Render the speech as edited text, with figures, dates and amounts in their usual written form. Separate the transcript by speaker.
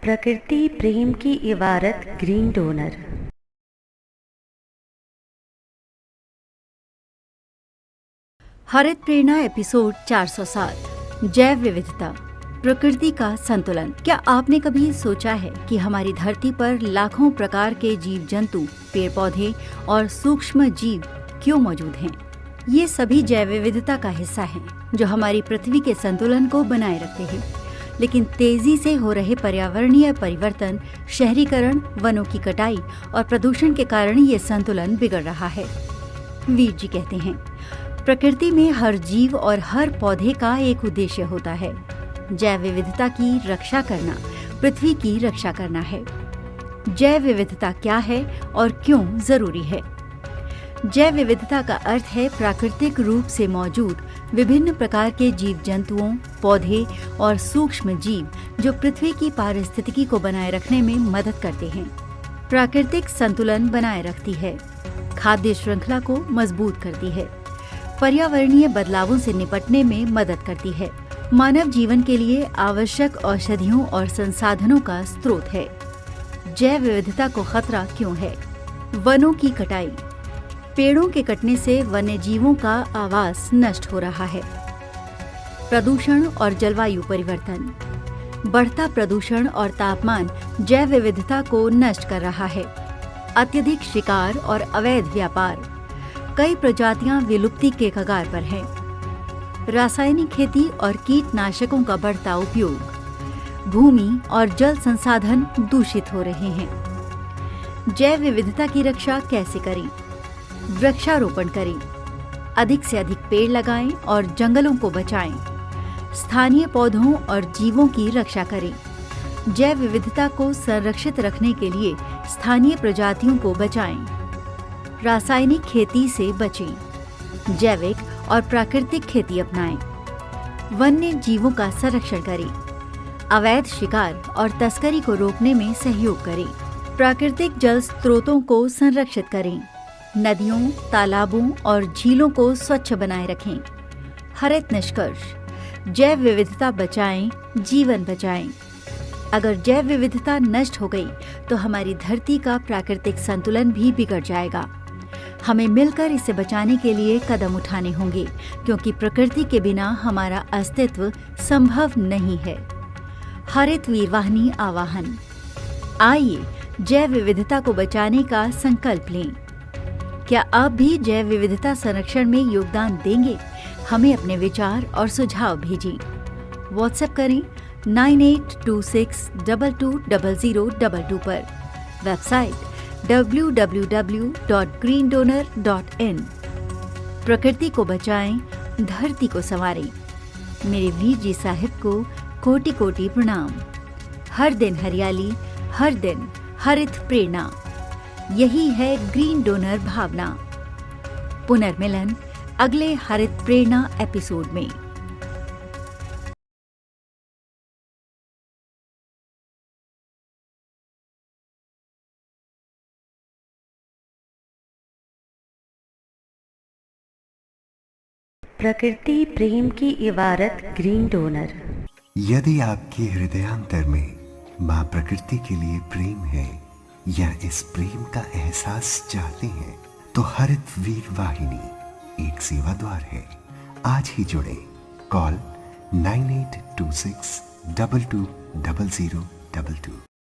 Speaker 1: प्रकृति प्रेम की इबारत ग्रीन डोनर।
Speaker 2: हरित प्रेरणा एपिसोड 407 जैव विविधता, प्रकृति का संतुलन। क्या आपने कभी सोचा है कि हमारी धरती पर लाखों प्रकार के जीव जंतु, पेड़ पौधे और सूक्ष्म जीव क्यों मौजूद हैं? ये सभी जैव विविधता का हिस्सा हैं, जो हमारी पृथ्वी के संतुलन को बनाए रखते हैं। लेकिन तेजी से हो रहे पर्यावरणीय परिवर्तन, शहरीकरण, वनों की कटाई और प्रदूषण के कारण ये संतुलन बिगड़ रहा है। वीर जी कहते हैं, प्रकृति में हर जीव और हर पौधे का एक उद्देश्य होता है। जैव विविधता की रक्षा करना पृथ्वी की रक्षा करना है। जैव विविधता क्या है और क्यों जरूरी है? जैव विविधता का अर्थ है प्राकृतिक रूप से मौजूद विभिन्न प्रकार के जीव जंतुओं, पौधे और सूक्ष्म जीव जो पृथ्वी की पारिस्थितिकी को बनाए रखने में मदद करते हैं, प्राकृतिक संतुलन बनाए रखती है, खाद्य श्रृंखला को मजबूत करती है, पर्यावरणीय बदलावों से निपटने में मदद करती है, मानव जीवन के लिए आवश्यक औषधियों और संसाधनों का स्रोत है। जैव विविधता को खतरा क्यों है? वनों की कटाई। पेड़ों के कटने से वन्य जीवों का आवास नष्ट हो रहा है। प्रदूषण और जलवायु परिवर्तन। बढ़ता प्रदूषण और तापमान जैव विविधता को नष्ट कर रहा है। अत्यधिक शिकार और अवैध व्यापार, कई प्रजातियां विलुप्ति के कगार पर हैं। रासायनिक खेती और कीटनाशकों का बढ़ता उपयोग, भूमि और जल संसाधन दूषित हो रहे हैं। जैव विविधता की रक्षा कैसे करें? वृक्षारोपण करें, अधिक से अधिक पेड़ लगाएं और जंगलों को बचाएं। स्थानीय पौधों और जीवों की रक्षा करें। जैव विविधता को संरक्षित रखने के लिए स्थानीय प्रजातियों को बचाएं। रासायनिक खेती से बचें। जैविक और प्राकृतिक खेती अपनाएं। वन्य जीवों का संरक्षण करें। अवैध शिकार और तस्करी को रोकने में सहयोग करें। प्राकृतिक जल स्रोतों को संरक्षित करें। नदियों, तालाबों और झीलों को स्वच्छ बनाए रखें। हरित निष्कर्ष: जैव विविधता बचाएं, जीवन बचाएं। अगर जैव विविधता नष्ट हो गई तो हमारी धरती का प्राकृतिक संतुलन भी बिगड़ जाएगा। हमें मिलकर इसे बचाने के लिए कदम उठाने होंगे, क्योंकि प्रकृति के बिना हमारा अस्तित्व संभव नहीं है। हरित वीरवाहिनी आह्वान। आइए जैव विविधता को बचाने का संकल्प लें। क्या आप भी जैव विविधता संरक्षण में योगदान देंगे? हमें अपने विचार और सुझाव भेजें। व्हाट्सएप करें 9826220022 पर। Website www.greendonor.in। प्रकृति को बचाएं, धरती को संवारें। मेरे वीर जी साहिब को कोटि कोटि प्रणाम। हर दिन हरियाली, हर दिन हरित प्रेरणा। यही है ग्रीन डोनर भावना। पुनर्मिलन अगले हरित प्रेरणा एपिसोड में।
Speaker 1: प्रकृति प्रेम की इबारत ग्रीन डोनर।
Speaker 3: यदि आपके हृदयांतर में माँ प्रकृति के लिए प्रेम है या इस प्रेम का एहसास चाहते हैं, तो हरित वीर वाहिनी एक सेवा द्वार है। आज ही जुड़े। कॉल 9826220022।